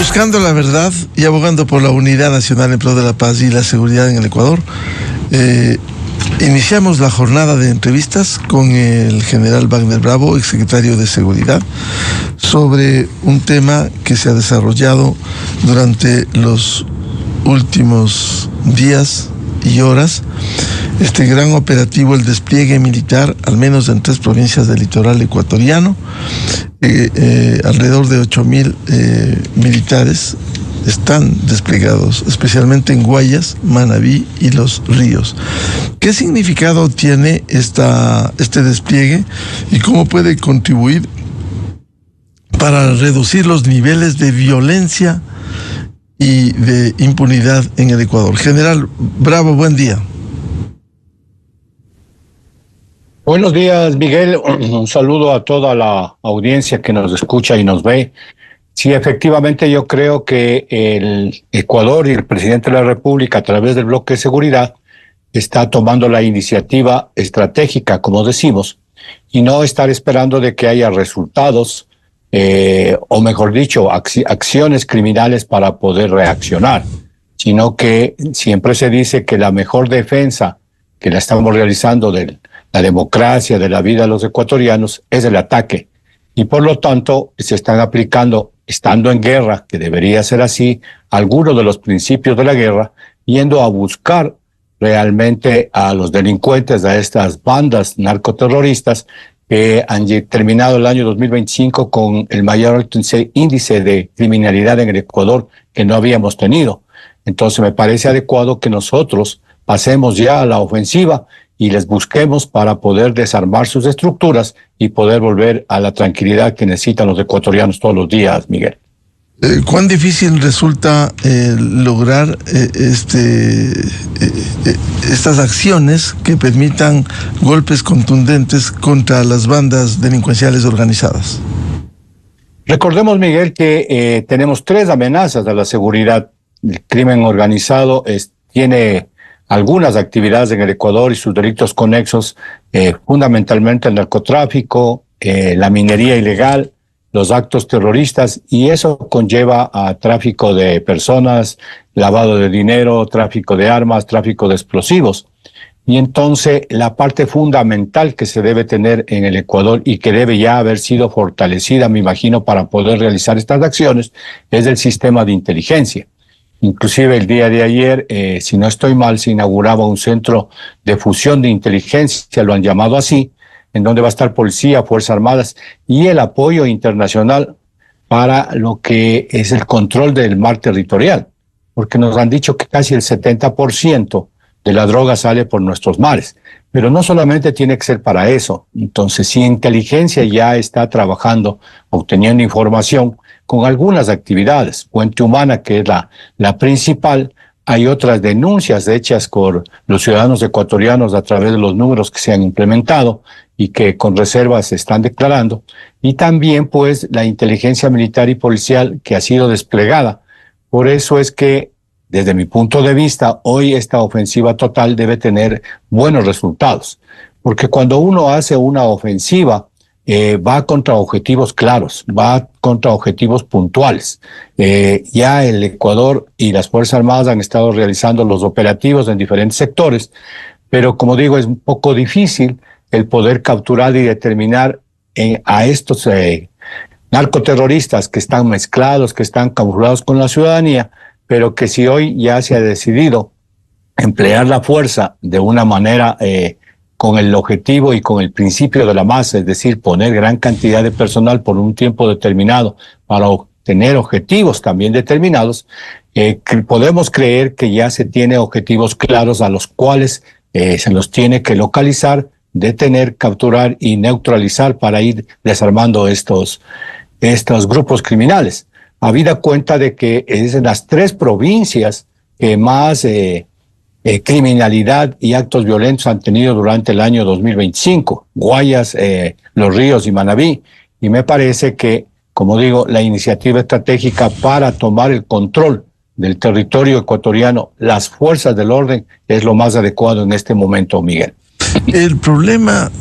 Buscando la verdad y abogando por la unidad nacional en pro de la paz y la seguridad en el Ecuador, iniciamos la jornada de entrevistas con el general Wagner Bravo, exsecretario de Seguridad, sobre un tema que se ha desarrollado durante los últimos días y horas. Este gran operativo, el despliegue militar, al menos en 3 provincias del litoral ecuatoriano, alrededor de 8.000 militares están desplegados, especialmente en Guayas, Manabí y Los Ríos. ¿Qué significado tiene este despliegue y cómo puede contribuir para reducir los niveles de violencia y de impunidad en el Ecuador? General Bravo, buen día. Buenos días, Miguel. Un saludo a toda la audiencia que nos escucha y nos ve. Sí, efectivamente, yo creo que el Ecuador y el presidente de la República, a través del bloque de seguridad, está tomando la iniciativa estratégica, como decimos, y no estar esperando de que haya resultados, o mejor dicho, acciones criminales para poder reaccionar, sino que siempre se dice que la mejor defensa que la estamos realizando de la democracia, de la vida de los ecuatorianos, es el ataque. Y por lo tanto, se están aplicando, estando en guerra, que debería ser así, algunos de los principios de la guerra, yendo a buscar realmente a los delincuentes, a estas bandas narcoterroristas que han terminado el año 2025 con el mayor índice de criminalidad en el Ecuador que no habíamos tenido. Entonces me parece adecuado que nosotros pasemos ya a la ofensiva y les busquemos para poder desarmar sus estructuras y poder volver a la tranquilidad que necesitan los ecuatorianos todos los días, Miguel. ¿Cuán difícil resulta lograr estas acciones que permitan golpes contundentes contra las bandas delincuenciales organizadas? Recordemos, Miguel, que tenemos 3 amenazas a la seguridad. El crimen organizado tiene algunas actividades en el Ecuador y sus delitos conexos, fundamentalmente el narcotráfico, la minería ilegal, los actos terroristas, y eso conlleva a tráfico de personas, lavado de dinero, tráfico de armas, tráfico de explosivos. Y entonces la parte fundamental que se debe tener en el Ecuador y que debe ya haber sido fortalecida, me imagino, para poder realizar estas acciones, es el sistema de inteligencia. Inclusive el día de ayer, si no estoy mal, se inauguraba un centro de fusión de inteligencia, lo han llamado así, en donde va a estar policía, Fuerzas Armadas y el apoyo internacional para lo que es el control del mar territorial, porque nos han dicho que casi el 70% de la droga sale por nuestros mares, pero no solamente tiene que ser para eso. Entonces, si inteligencia ya está trabajando, obteniendo información con algunas actividades, Puente Humana, que es la principal, hay otras denuncias hechas por los ciudadanos ecuatorianos a través de los números que se han implementado y que con reservas se están declarando, y también pues la inteligencia militar y policial que ha sido desplegada. Por eso es que, desde mi punto de vista, hoy esta ofensiva total debe tener buenos resultados, porque cuando uno hace una ofensiva, va contra objetivos claros, va contra objetivos puntuales. Ya el Ecuador y las Fuerzas Armadas han estado realizando los operativos en diferentes sectores, pero como digo, es un poco difícil el poder capturar y determinar a estos narcoterroristas que están mezclados, que están camuflados con la ciudadanía, pero que si hoy ya se ha decidido emplear la fuerza de una manera con el objetivo y con el principio de la masa, es decir, poner gran cantidad de personal por un tiempo determinado para obtener objetivos también determinados, podemos creer que ya se tiene objetivos claros a los cuales se los tiene que localizar, detener, capturar y neutralizar para ir desarmando estos grupos criminales. Habida cuenta de que es en las 3 provincias que más criminalidad y actos violentos han tenido durante el año 2025, Guayas, Los Ríos y Manabí, y me parece que, como digo, la iniciativa estratégica para tomar el control del territorio ecuatoriano, las fuerzas del orden, es lo más adecuado en este momento, Miguel. El problema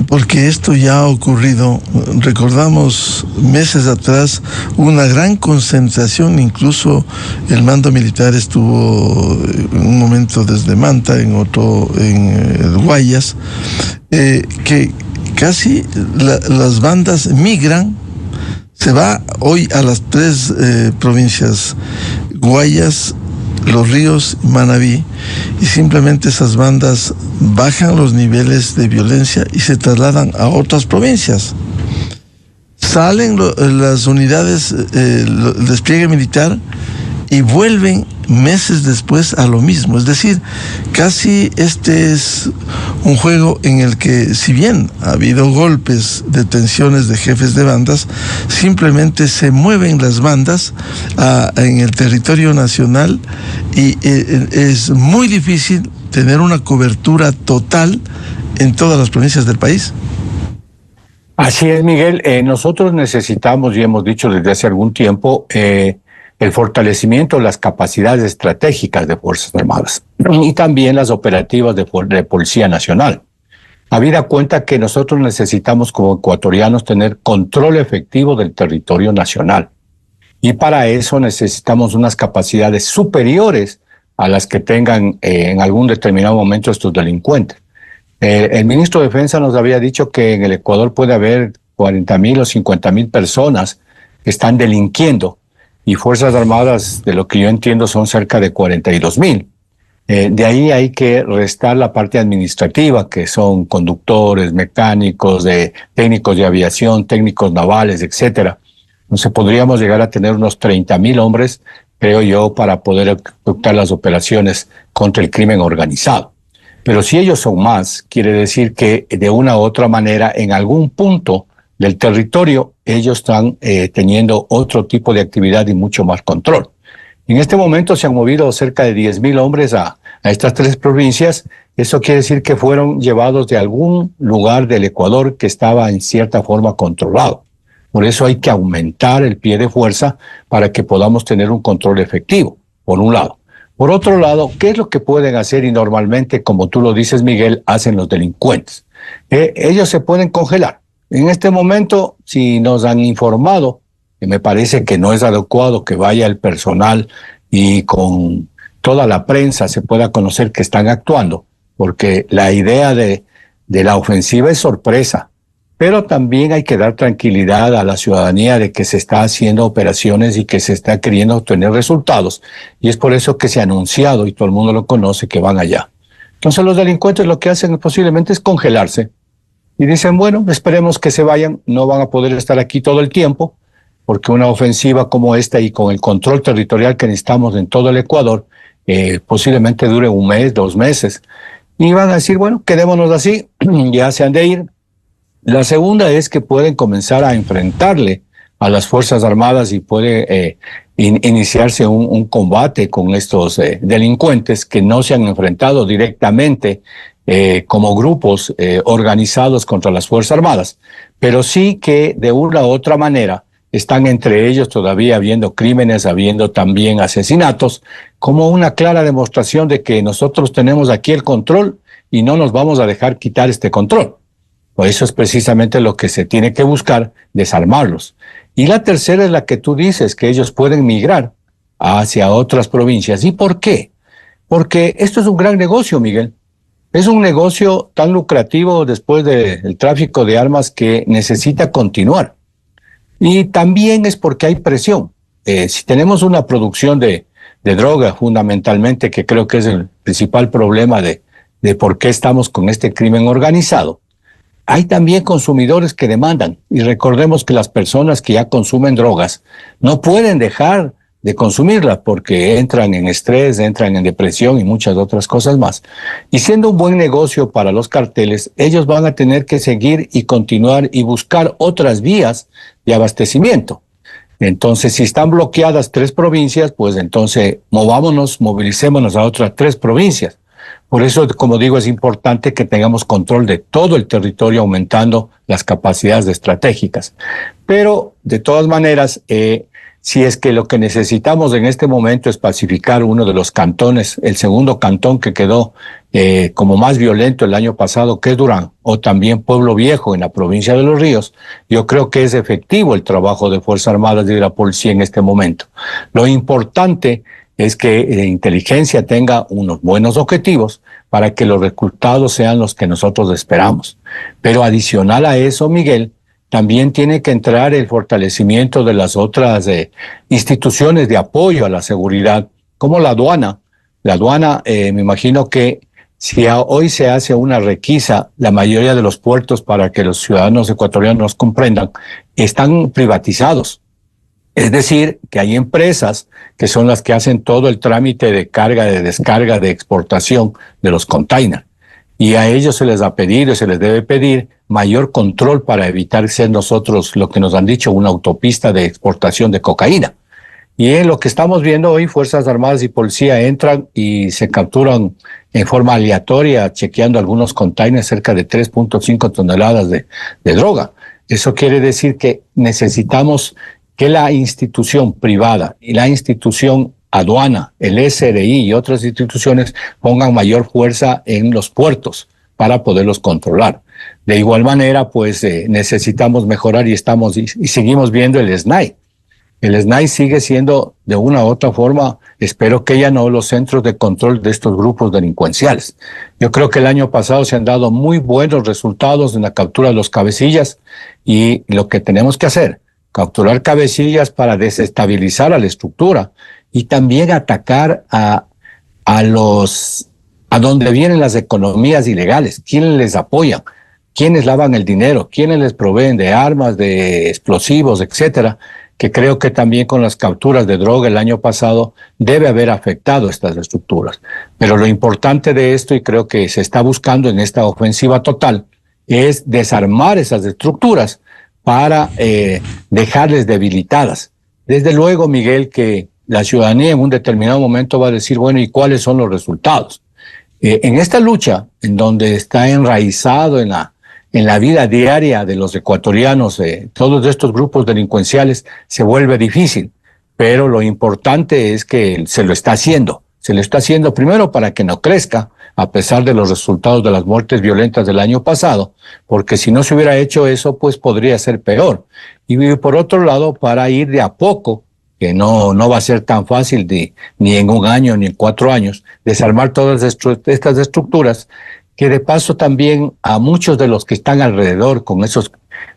porque esto ya ha ocurrido. Recordamos meses atrás una gran concentración, incluso el mando militar estuvo en un momento desde Manta, en otro en Guayas, que casi las bandas migran. Se va hoy a las tres provincias, Guayas, Los Ríos y Manabí, y simplemente esas bandas bajan los niveles de violencia y se trasladan a otras provincias. Salen las unidades, el despliegue militar, y vuelven meses después a lo mismo. Es decir, casi este es un juego en el que, si bien ha habido golpes, detenciones de jefes de bandas, simplemente se mueven las bandas en el territorio nacional, y es muy difícil tener una cobertura total en todas las provincias del país. Así es, Miguel. Nosotros necesitamos, y hemos dicho desde hace algún tiempo, el fortalecimiento de las capacidades estratégicas de Fuerzas Armadas y también las operativas de Policía Nacional. Habida cuenta que nosotros necesitamos como ecuatorianos tener control efectivo del territorio nacional. Y para eso necesitamos unas capacidades superiores a las que tengan en algún determinado momento estos delincuentes. El ministro de Defensa nos había dicho que en el Ecuador puede haber 40,000 o 50,000 personas que están delinquiendo, y Fuerzas Armadas, de lo que yo entiendo, son cerca de 42,000. De ahí hay que restar la parte administrativa, que son conductores, mecánicos, técnicos de aviación, técnicos navales, etcétera. Entonces podríamos llegar a tener unos 30,000 hombres, creo yo, para poder ejecutar las operaciones contra el crimen organizado. Pero si ellos son más, quiere decir que de una u otra manera, en algún punto del territorio, ellos están teniendo otro tipo de actividad y mucho más control. En este momento se han movido cerca de 10,000 hombres a estas tres provincias. Eso quiere decir que fueron llevados de algún lugar del Ecuador que estaba en cierta forma controlado. Por eso hay que aumentar el pie de fuerza para que podamos tener un control efectivo, por un lado. Por otro lado, ¿qué es lo que pueden hacer? Y normalmente, como tú lo dices, Miguel, hacen los delincuentes. Ellos se pueden congelar. En este momento, si nos han informado, que me parece que no es adecuado que vaya el personal y con toda la prensa se pueda conocer que están actuando, porque la idea de la ofensiva es sorpresa, pero también hay que dar tranquilidad a la ciudadanía de que se está haciendo operaciones y que se está queriendo obtener resultados, y es por eso que se ha anunciado y todo el mundo lo conoce que van allá. Entonces los delincuentes lo que hacen posiblemente es congelarse y dicen, bueno, esperemos que se vayan, no van a poder estar aquí todo el tiempo, porque una ofensiva como esta y con el control territorial que necesitamos en todo el Ecuador, posiblemente dure un mes, 2 meses, y van a decir, bueno, quedémonos así, ya se han de ir. La segunda es que pueden comenzar a enfrentarle a las Fuerzas Armadas y puede iniciarse un combate con estos delincuentes que no se han enfrentado directamente como grupos organizados contra las Fuerzas Armadas, pero sí que de una u otra manera están entre ellos todavía habiendo crímenes, habiendo también asesinatos, como una clara demostración de que nosotros tenemos aquí el control y no nos vamos a dejar quitar este control. Por eso es precisamente lo que se tiene que buscar, desarmarlos. Y la tercera es la que tú dices, que ellos pueden migrar hacia otras provincias. ¿Y por qué? Porque esto es un gran negocio, Miguel. Es un negocio tan lucrativo después del tráfico de armas que necesita continuar. Y también es porque hay presión. Si tenemos una producción de droga, fundamentalmente, que creo que es el principal problema de por qué estamos con este crimen organizado, hay también consumidores que demandan. Y recordemos que las personas que ya consumen drogas no pueden dejar de consumirlas porque entran en estrés, entran en depresión y muchas otras cosas más. Y siendo un buen negocio para los carteles, ellos van a tener que seguir y continuar y buscar otras vías de abastecimiento. Entonces, si están bloqueadas 3 provincias, pues entonces movilicémonos a otras 3 provincias. Por eso, como digo, es importante que tengamos control de todo el territorio, aumentando las capacidades estratégicas. Pero, de todas maneras, si es que lo que necesitamos en este momento es pacificar uno de los cantones, el segundo cantón que quedó como más violento el año pasado, que es Durán, o también Pueblo Viejo en la provincia de Los Ríos, yo creo que es efectivo el trabajo de Fuerzas Armadas y de la policía en este momento. Lo importante es que la inteligencia tenga unos buenos objetivos para que los resultados sean los que nosotros esperamos. Pero adicional a eso, Miguel, también tiene que entrar el fortalecimiento de las otras instituciones de apoyo a la seguridad, como la aduana. La aduana, me imagino que si hoy se hace una requisa, la mayoría de los puertos, para que los ciudadanos ecuatorianos comprendan, están privatizados. Es decir, que hay empresas que son las que hacen todo el trámite de carga, de descarga, de exportación de los containers. Y a ellos se les ha pedido y se les debe pedir mayor control para evitar ser nosotros, lo que nos han dicho, una autopista de exportación de cocaína. Y en lo que estamos viendo hoy, Fuerzas Armadas y Policía entran y se capturan en forma aleatoria, chequeando algunos containers, cerca de 3.5 toneladas de droga. Eso quiere decir que necesitamos que la institución privada y la institución aduana, el SRI y otras instituciones pongan mayor fuerza en los puertos para poderlos controlar. De igual manera, pues necesitamos mejorar y seguimos viendo el SNAI. El SNAI sigue siendo, de una u otra forma, espero que ya no, los centros de control de estos grupos delincuenciales. Yo creo que el año pasado se han dado muy buenos resultados en la captura de los cabecillas, y lo que tenemos que hacer, capturar cabecillas para desestabilizar a la estructura y también atacar a donde vienen las economías ilegales, quiénes les apoyan, quiénes lavan el dinero, quiénes les proveen de armas, de explosivos, etcétera, que creo que también con las capturas de droga el año pasado debe haber afectado estas estructuras. Pero lo importante de esto, y creo que se está buscando en esta ofensiva total, es desarmar esas estructuras para dejarles debilitadas. Desde luego, Miguel, que la ciudadanía en un determinado momento va a decir, bueno, ¿y cuáles son los resultados? En esta lucha, en donde está enraizado en la vida diaria de los ecuatorianos, todos estos grupos delincuenciales, se vuelve difícil. Pero lo importante es que se lo está haciendo. Se lo está haciendo primero para que no crezca, a pesar de los resultados de las muertes violentas del año pasado, porque si no se hubiera hecho eso, pues podría ser peor. Y por otro lado, para ir de a poco, que no va a ser tan fácil ni en un año ni en 4 años, desarmar todas estas estructuras, que de paso también a muchos de los que están alrededor con esos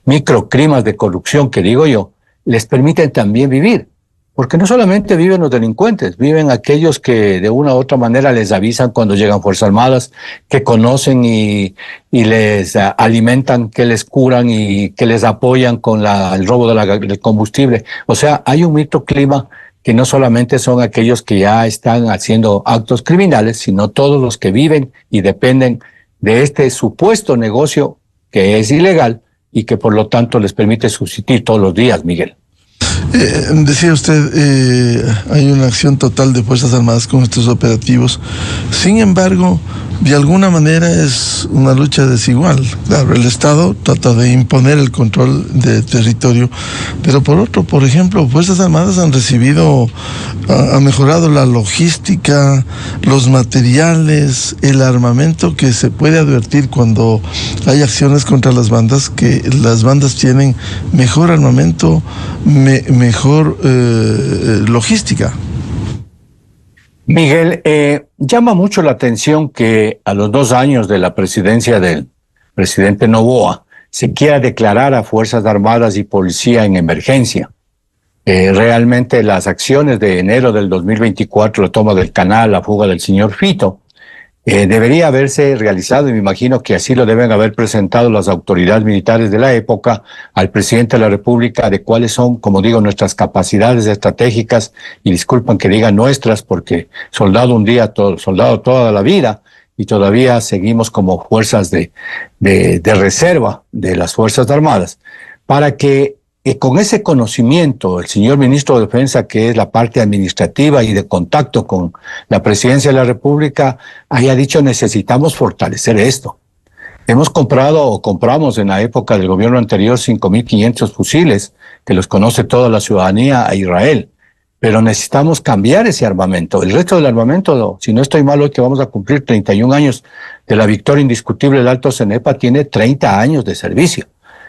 microclimas de corrupción que digo yo, les permiten también vivir. Porque no solamente viven los delincuentes, viven aquellos que de una u otra manera les avisan cuando llegan Fuerzas Armadas, que conocen y les alimentan, que les curan y que les apoyan con el robo del combustible. O sea, hay un microclima que no solamente son aquellos que ya están haciendo actos criminales, sino todos los que viven y dependen de este supuesto negocio que es ilegal y que por lo tanto les permite subsistir todos los días, Miguel. Decía usted, hay una acción total de Fuerzas Armadas con estos operativos. Sin embargo, de alguna manera es una lucha desigual. Claro, el Estado trata de imponer el control de territorio, pero por otro, por ejemplo, Fuerzas Armadas ha mejorado la logística, los materiales, el armamento, que se puede advertir cuando hay acciones contra las bandas, que las bandas tienen mejor armamento, mejor logística. Miguel, llama mucho la atención que a los 2 años de la presidencia del presidente Noboa se quiera declarar a Fuerzas Armadas y Policía en emergencia. Realmente las acciones de enero del 2024, la toma del canal, la fuga del señor Fito, debería haberse realizado, y me imagino que así lo deben haber presentado las autoridades militares de la época al presidente de la República, de cuáles son, como digo, nuestras capacidades estratégicas, y disculpen que diga nuestras, porque soldado un día, soldado toda la vida, y todavía seguimos como fuerzas de reserva de las Fuerzas Armadas, para que con ese conocimiento, el señor ministro de Defensa, que es la parte administrativa y de contacto con la presidencia de la República, haya dicho, necesitamos fortalecer esto. Hemos comprado o compramos en la época del gobierno anterior 5.500 fusiles, que los conoce toda la ciudadanía, a Israel. Pero necesitamos cambiar ese armamento. El resto del armamento, si no estoy mal, hoy que vamos a cumplir 31 años de la victoria indiscutible del Alto Cenepa, tiene 30 años de servicio.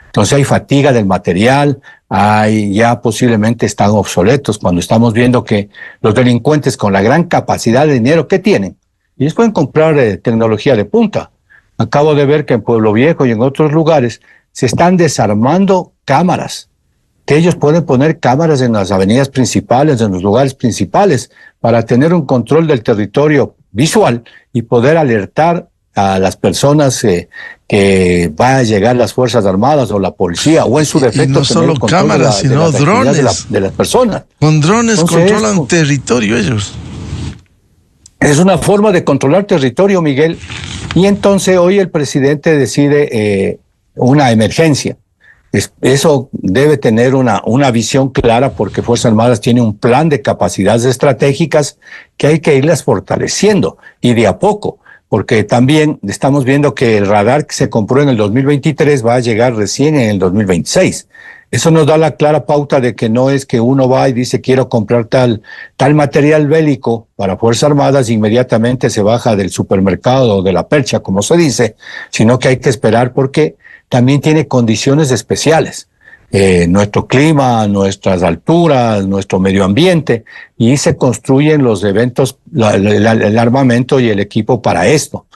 Entonces hay fatiga del material, ya posiblemente están obsoletos cuando estamos viendo que los delincuentes con la gran capacidad de dinero que tienen, ellos pueden comprar tecnología de punta. Acabo de ver que en Pueblo Viejo y en otros lugares se están desarmando cámaras, que ellos pueden poner cámaras en las avenidas principales, en los lugares principales, para tener un control del territorio visual y poder alertar a las personas que va a llegar las Fuerzas Armadas o la policía, o en su defecto. Y no solo cámaras, sino drones. De las personas. Con drones controlan territorio ellos. Es una forma de controlar territorio, Miguel. Y entonces hoy el presidente decide una emergencia. Eso debe tener una visión clara, porque Fuerzas Armadas tiene un plan de capacidades estratégicas que hay que irlas fortaleciendo, y de a poco, porque también estamos viendo que el radar que se compró en el 2023 va a llegar recién en el 2026. Eso nos da la clara pauta de que no es que uno va y dice quiero comprar tal material bélico para Fuerzas Armadas, inmediatamente se baja del supermercado o de la percha, como se dice, sino que hay que esperar, porque también tiene condiciones especiales. Nuestro clima, nuestras alturas, nuestro medio ambiente, y se construyen los eventos, el armamento y el equipo para esto.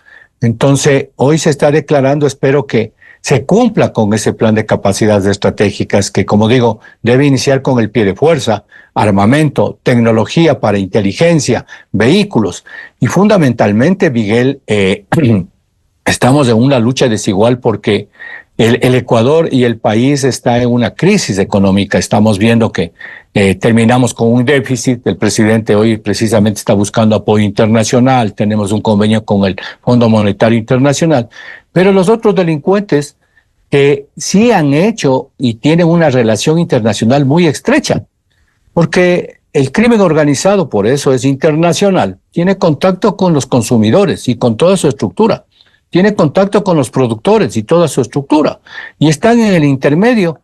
Entonces, hoy se está declarando, espero que se cumpla con ese plan de capacidades estratégicas que, como digo, debe iniciar con el pie de fuerza, armamento, tecnología para inteligencia, vehículos, y fundamentalmente, Miguel, estamos en una lucha desigual porque el Ecuador y el país está en una crisis económica. Estamos viendo que terminamos con un déficit. El presidente hoy precisamente está buscando apoyo internacional. Tenemos un convenio con el Fondo Monetario Internacional. Pero los otros delincuentes que sí han hecho y tienen una relación internacional muy estrecha, porque el crimen organizado, por eso es internacional, tiene contacto con los consumidores y con toda su estructura. Tiene contacto con los productores y toda su estructura. Y están en el intermedio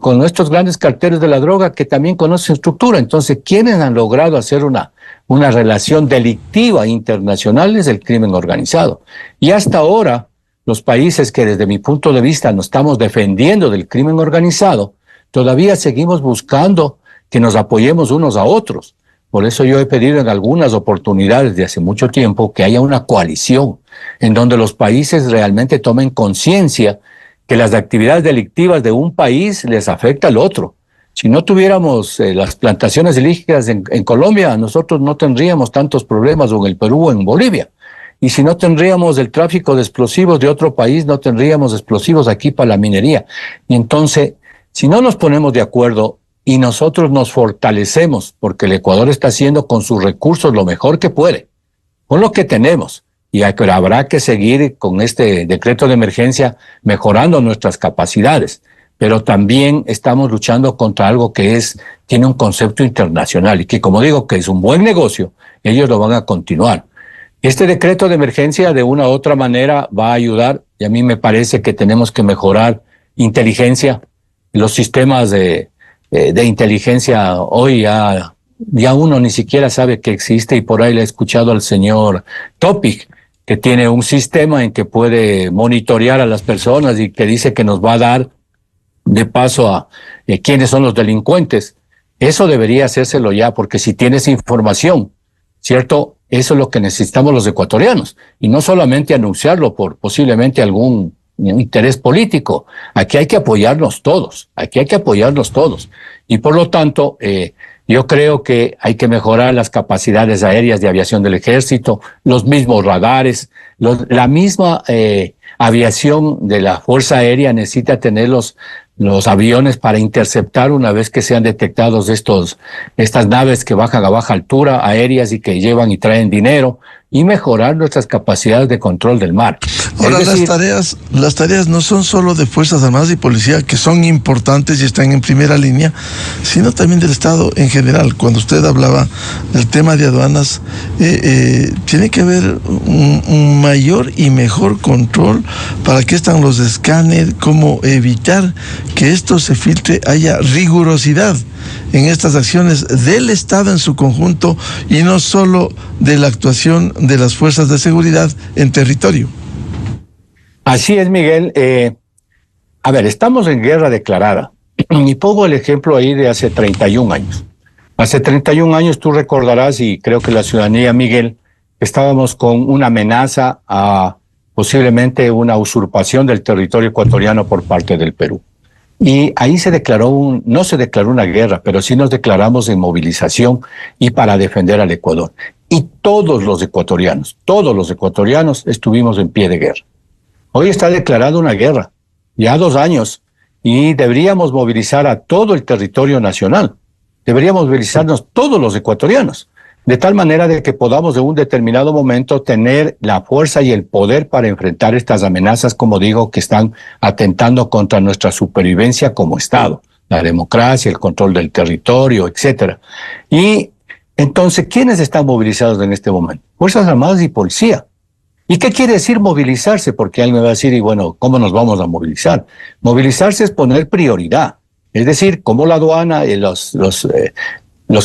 con nuestros grandes carteles de la droga que también conocen su estructura. Entonces, ¿quiénes han logrado hacer una relación delictiva internacional? Es el crimen organizado. Y hasta ahora, los países que desde mi punto de vista nos estamos defendiendo del crimen organizado, todavía seguimos buscando que nos apoyemos unos a otros. Por eso yo he pedido en algunas oportunidades de hace mucho tiempo que haya una coalición en donde los países realmente tomen conciencia que las actividades delictivas de un país les afecta al otro. Si no tuviéramos las plantaciones ilícitas en Colombia, nosotros no tendríamos tantos problemas, o en el Perú o en Bolivia. Y si no tendríamos el tráfico de explosivos de otro país, no tendríamos explosivos aquí para la minería. Y entonces, si no nos ponemos de acuerdo y nosotros nos fortalecemos, porque el Ecuador está haciendo con sus recursos lo mejor que puede, con lo que tenemos, y habrá que seguir con este decreto de emergencia mejorando nuestras capacidades, pero también estamos luchando contra algo que tiene un concepto internacional y que, como digo, que es un buen negocio, ellos lo van a continuar. Este decreto de emergencia de una u otra manera va a ayudar, y a mí me parece que tenemos que mejorar inteligencia, los sistemas de inteligencia. Hoy ya uno ni siquiera sabe que existe, y por ahí le he escuchado al señor Topic, que tiene un sistema en que puede monitorear a las personas y que dice que nos va a dar de paso a quiénes son los delincuentes. Eso debería hacérselo ya, porque si tienes información, ¿cierto? Eso es lo que necesitamos los ecuatorianos, y no solamente anunciarlo por posiblemente algún interés político. Aquí hay que apoyarnos todos, y por lo tanto yo creo que hay que mejorar las capacidades aéreas de aviación del ejército, los mismos radares, la misma aviación de la Fuerza Aérea necesita tener los aviones para interceptar una vez que sean detectados estas naves que bajan a baja altura, aéreas, y que llevan y traen dinero, y mejorar nuestras capacidades de control del mar. Ahora, las tareas no son solo de Fuerzas Armadas y Policía, que son importantes y están en primera línea, sino también del Estado en general. Cuando usted hablaba del tema de aduanas, tiene que haber un mayor y mejor control. ¿Para qué están los escáneres? ¿Cómo evitar que esto se filtre? Haya rigurosidad en estas acciones del Estado en su conjunto y no solo de la actuación de las fuerzas de seguridad en territorio. Así es, Miguel. A ver, estamos en guerra declarada. Y pongo el ejemplo ahí de hace 31 años. Hace 31 años tú recordarás, y creo que la ciudadanía, Miguel, estábamos con una amenaza a posiblemente una usurpación del territorio ecuatoriano por parte del Perú. Y ahí se declaró no se declaró una guerra, pero sí nos declaramos en movilización y para defender al Ecuador. Y todos los ecuatorianos estuvimos en pie de guerra. Hoy está declarada una guerra, ya 2 años, y deberíamos movilizar a todo el territorio nacional. Deberíamos movilizarnos todos los ecuatorianos, de tal manera de que podamos en un determinado momento tener la fuerza y el poder para enfrentar estas amenazas, como digo, que están atentando contra nuestra supervivencia como Estado, la democracia, el control del territorio, etcétera. Y entonces, ¿quiénes están movilizados en este momento? Fuerzas Armadas y Policía. ¿Y qué quiere decir movilizarse? Porque alguien me va a decir, y bueno, ¿cómo nos vamos a movilizar? Movilizarse es poner prioridad. Es decir, como la aduana y los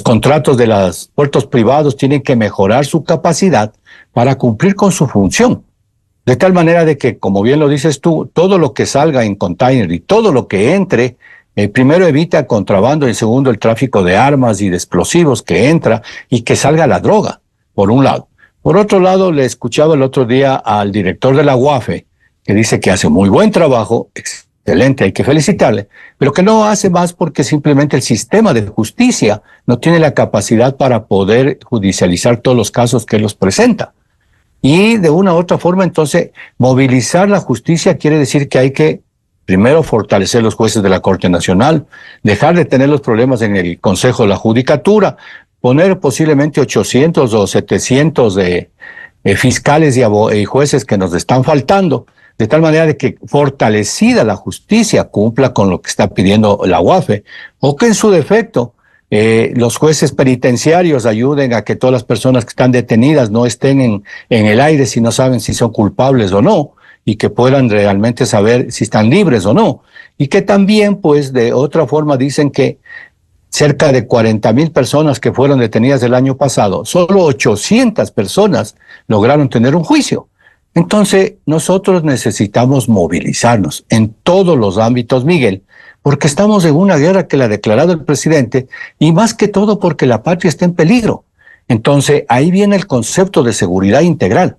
contratos de los puertos privados tienen que mejorar su capacidad para cumplir con su función. De tal manera de que, como bien lo dices tú, todo lo que salga en container y todo lo que entre, primero evita contrabando y segundo el tráfico de armas y de explosivos que entra y que salga la droga, por un lado. Por otro lado, le escuchaba el otro día al director de la UAFE, que dice que hace muy buen trabajo, excelente, hay que felicitarle, pero que no hace más porque simplemente el sistema de justicia no tiene la capacidad para poder judicializar todos los casos que los presenta. Y de una u otra forma, entonces, movilizar la justicia quiere decir que hay que primero fortalecer los jueces de la Corte Nacional, dejar de tener los problemas en el Consejo de la Judicatura, poner posiblemente 800 o 700 fiscales y jueces que nos están faltando, de tal manera de que fortalecida la justicia cumpla con lo que está pidiendo la UAFE, o que en su defecto los jueces penitenciarios ayuden a que todas las personas que están detenidas no estén en el aire si no saben si son culpables o no, y que puedan realmente saber si están libres o no. Y que también, pues, de otra forma dicen que cerca de 40,000 personas que fueron detenidas el año pasado, solo 800 personas lograron tener un juicio. Entonces, nosotros necesitamos movilizarnos en todos los ámbitos, Miguel, porque estamos en una guerra que la ha declarado el presidente y más que todo porque la patria está en peligro. Entonces, ahí viene el concepto de seguridad integral.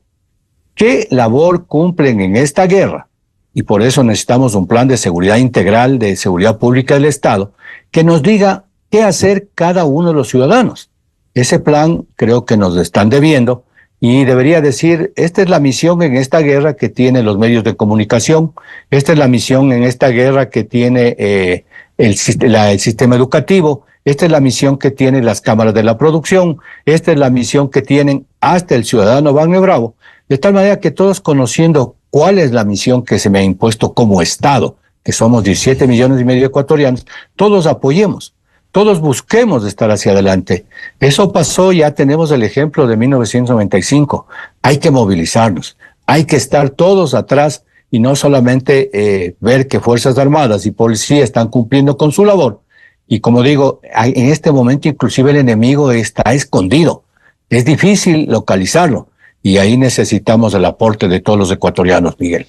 ¿Qué labor cumplen en esta guerra? Y por eso necesitamos un plan de seguridad integral, de seguridad pública del Estado, que nos diga qué hacer cada uno de los ciudadanos. Ese plan creo que nos están debiendo y debería decir, esta es la misión en esta guerra que tienen los medios de comunicación, esta es la misión en esta guerra que tiene el sistema educativo, esta es la misión que tienen las cámaras de la producción, esta es la misión que tienen hasta el ciudadano Wagner Bravo, de tal manera que todos conociendo cuál es la misión que se me ha impuesto como Estado, que somos 17,5 millones de ecuatorianos, todos apoyemos. Todos busquemos estar hacia adelante. Eso pasó, ya tenemos el ejemplo de 1995. Hay que movilizarnos, hay que estar todos atrás y no solamente ver que Fuerzas Armadas y Policía están cumpliendo con su labor. Y como digo, en este momento inclusive el enemigo está escondido. Es difícil localizarlo y ahí necesitamos el aporte de todos los ecuatorianos, Miguel.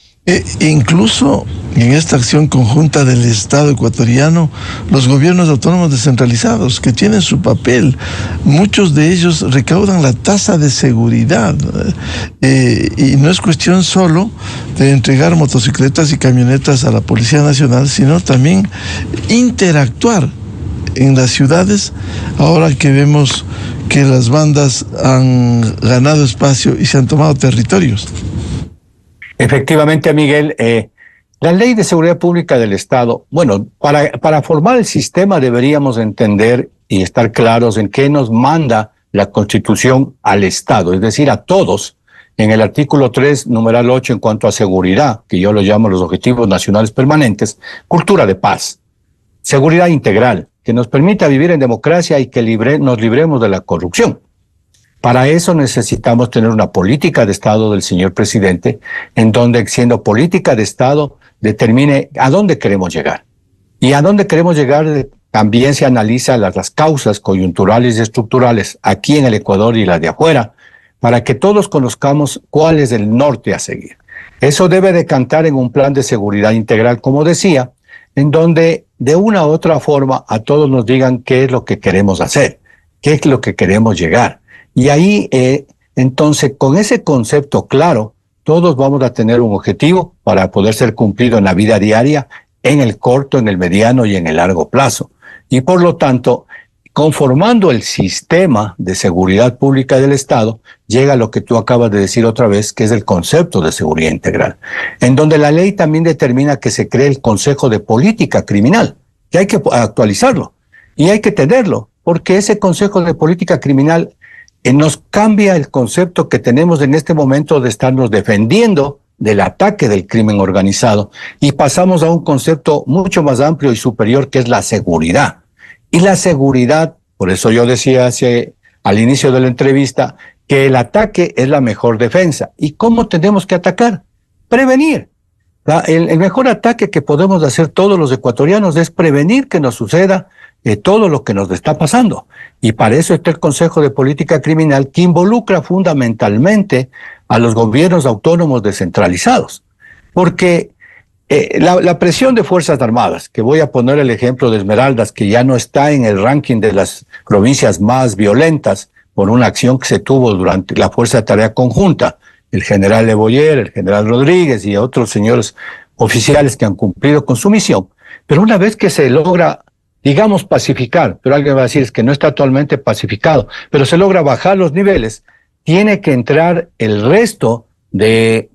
Incluso en esta acción conjunta del Estado ecuatoriano, los gobiernos autónomos descentralizados que tienen su papel, muchos de ellos recaudan la tasa de seguridad y no es cuestión solo de entregar motocicletas y camionetas a la Policía Nacional, sino también interactuar en las ciudades, ahora que vemos que las bandas han ganado espacio y se han tomado territorios. Efectivamente, Miguel, la Ley de Seguridad Pública del Estado, bueno, para formar el sistema deberíamos entender y estar claros en qué nos manda la Constitución al Estado, es decir, a todos, en el artículo 3, numeral 8, en cuanto a seguridad, que yo lo llamo los objetivos nacionales permanentes, cultura de paz, seguridad integral, que nos permita vivir en democracia y que nos libremos de la corrupción. Para eso necesitamos tener una política de Estado del señor presidente, en donde, siendo política de Estado, determine a dónde queremos llegar. Y a dónde queremos llegar también se analiza las causas coyunturales y estructurales aquí en el Ecuador y las de afuera, para que todos conozcamos cuál es el norte a seguir. Eso debe decantar en un plan de seguridad integral, como decía, en donde de una u otra forma a todos nos digan qué es lo que queremos hacer, qué es lo que queremos llegar. Y ahí, entonces, con ese concepto claro, todos vamos a tener un objetivo para poder ser cumplido en la vida diaria, en el corto, en el mediano y en el largo plazo. Y por lo tanto, conformando el sistema de seguridad pública del Estado, llega lo que tú acabas de decir otra vez, que es el concepto de seguridad integral, en donde la ley también determina que se cree el Consejo de Política Criminal, que hay que actualizarlo y hay que tenerlo, porque ese Consejo de Política Criminal nos cambia el concepto que tenemos en este momento de estarnos defendiendo del ataque del crimen organizado y pasamos a un concepto mucho más amplio y superior, que es la seguridad. Y la seguridad, por eso yo decía al inicio de la entrevista, que el ataque es la mejor defensa. ¿Y cómo tenemos que atacar? Prevenir. El mejor ataque que podemos hacer todos los ecuatorianos es prevenir que nos suceda todo lo que nos está pasando. Y para eso está el Consejo de Política Criminal, que involucra fundamentalmente a los gobiernos autónomos descentralizados. Porque la presión de Fuerzas Armadas, que voy a poner el ejemplo de Esmeraldas, que ya no está en el ranking de las provincias más violentas por una acción que se tuvo durante la Fuerza de Tarea Conjunta, el general Le Boyer, el general Rodríguez y otros señores oficiales que han cumplido con su misión. Pero una vez que se logra, digamos, pacificar, pero alguien va a decir es que no está actualmente pacificado, pero se logra bajar los niveles, tiene que entrar el resto del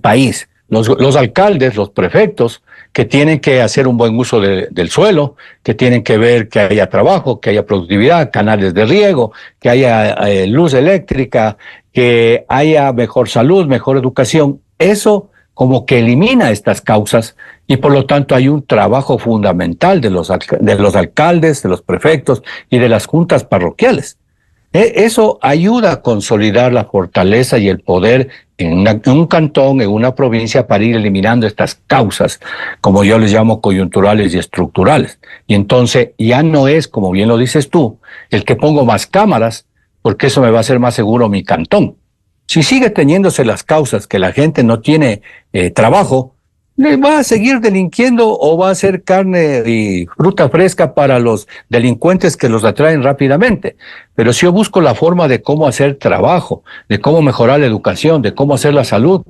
país. Los alcaldes, los prefectos, que tienen que hacer un buen uso del suelo, que tienen que ver que haya trabajo, que haya productividad, canales de riego, que haya luz eléctrica, que haya mejor salud, mejor educación. Eso como que elimina estas causas y por lo tanto hay un trabajo fundamental de los alcaldes, de los prefectos y de las juntas parroquiales. Eso ayuda a consolidar la fortaleza y el poder en un cantón, en una provincia, para ir eliminando estas causas, como yo les llamo coyunturales y estructurales. Y entonces ya no es, como bien lo dices tú, el que pongo más cámaras, porque eso me va a hacer más seguro mi cantón. Si sigue teniéndose las causas que la gente no tiene trabajo, le va a seguir delinquiendo o va a ser carne y fruta fresca para los delincuentes que los atraen rápidamente. Pero si yo busco la forma de cómo hacer trabajo, de cómo mejorar la educación, de cómo hacer la salud,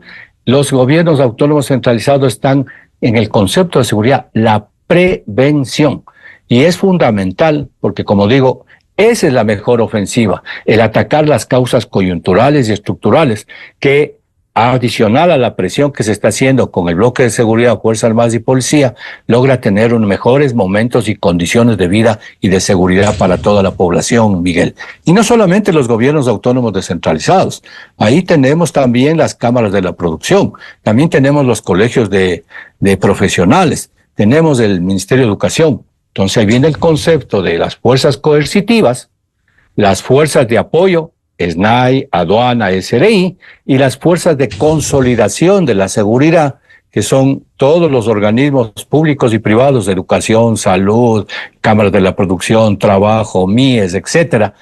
los gobiernos autónomos centralizados están en el concepto de seguridad, la prevención. Y es fundamental porque, como digo, esa es la mejor ofensiva, el atacar las causas coyunturales y estructurales que, adicional a la presión que se está haciendo con el bloque de seguridad, Fuerzas Armadas y Policía, logra tener unos mejores momentos y condiciones de vida y de seguridad para toda la población, Miguel. Y no solamente los gobiernos autónomos descentralizados, ahí tenemos también las cámaras de la producción, también tenemos los colegios de profesionales, tenemos el Ministerio de Educación. Entonces ahí viene el concepto de las fuerzas coercitivas, las fuerzas de apoyo, SNAI, aduana, SRI, y las fuerzas de consolidación de la seguridad, que son todos los organismos públicos y privados de educación, salud, cámaras de la producción, trabajo, MIES, etcétera.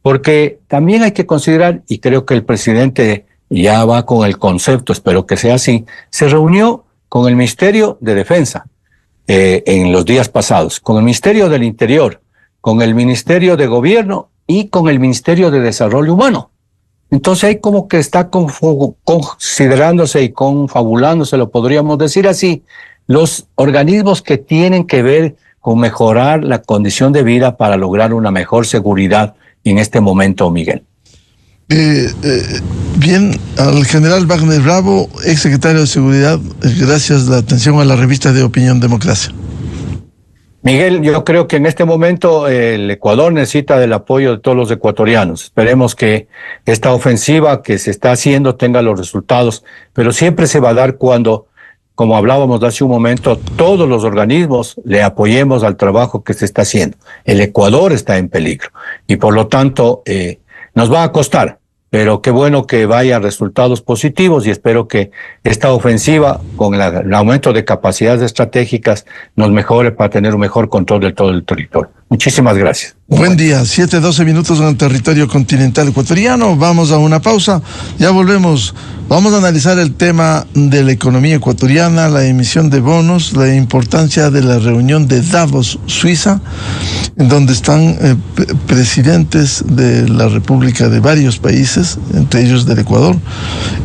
Porque también hay que considerar, y creo que el presidente ya va con el concepto, espero que sea así, se reunió con el Ministerio de Defensa en los días pasados, con el Ministerio del Interior, con el Ministerio de Gobierno y con el Ministerio de Desarrollo Humano. Entonces ahí como que está considerándose y confabulándose, lo podríamos decir así, los organismos que tienen que ver con mejorar la condición de vida para lograr una mejor seguridad en este momento, Miguel. Bien, al general Wagner Bravo, exsecretario de Seguridad, gracias la atención a la revista de Opinión Democracia. Miguel, yo creo que en este momento el Ecuador necesita del apoyo de todos los ecuatorianos. Esperemos que esta ofensiva que se está haciendo tenga los resultados, pero siempre se va a dar cuando, como hablábamos hace un momento, todos los organismos le apoyemos al trabajo que se está haciendo. El Ecuador está en peligro y por lo tanto nos va a costar. Pero qué bueno que vaya resultados positivos y espero que esta ofensiva, con el aumento de capacidades estratégicas, nos mejore para tener un mejor control de todo el territorio. Muchísimas gracias. Buen día, 7:12 minutos en el territorio continental ecuatoriano. Vamos a una pausa, ya volvemos. Vamos a analizar el tema de la economía ecuatoriana, la emisión de bonos, la importancia de la reunión de Davos, Suiza, en donde están presidentes de la República de varios países, entre ellos del Ecuador.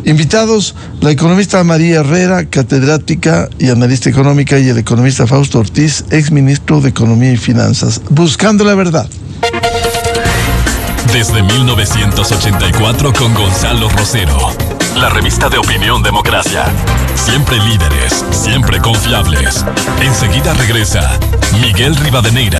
Invitados, la economista María Herrera, catedrática y analista económica, y el economista Fausto Ortiz, exministro de Economía y Finanzas. Buscando la verdad. Desde 1984 con Gonzalo Rosero. La revista de opinión Democracia. Siempre líderes, siempre confiables. Enseguida regresa Miguel Rivadeneira.